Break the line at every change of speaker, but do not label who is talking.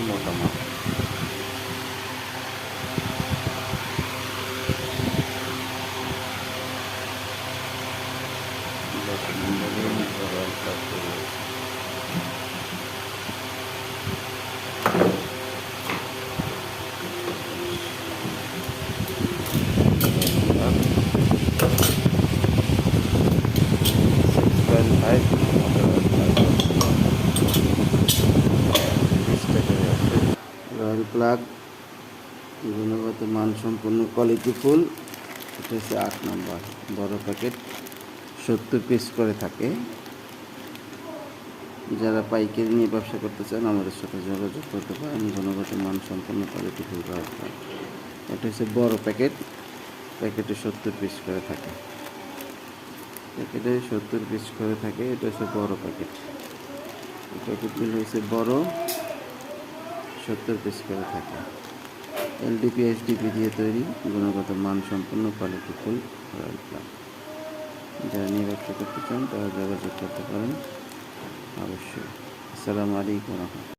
মোটা মাল। Royal plug গুণগত মানসম্পন্ন কোয়ালিটি ফুল। এটা হচ্ছে 8 নম্বর বড় প্যাকেট, 70 পিস করে থাকে। যারা পাইকারি নিয়ে ব্যবসা করতে চান আমাদের সাথে যোগাযোগ করতে পারেন। গুণগত মানসম্পন্ন কোয়ালিটি ফুল রয়্যাল প্লাগ। এটা হচ্ছে বড় প্যাকেট, প্যাকেটে 70 পিস করে থাকে। প্যাকেটে 70 পিস করে থাকে। এটা হচ্ছে বড় প্যাকেট। প্যাকেটগুলো হচ্ছে বড়, 70 পিস করে থাকে। এলডিপি এইচডিপি দিয়ে তৈরি, গুণগত মানসম্পন্ন কোয়ালিটি ফুল রয়্যাল প্লাগ। যারা নিয়ে ব্যবসা করতে চান তারা যোগাযোগ করতে পারেন অবশ্যই। আসসালামু আলাইকুম।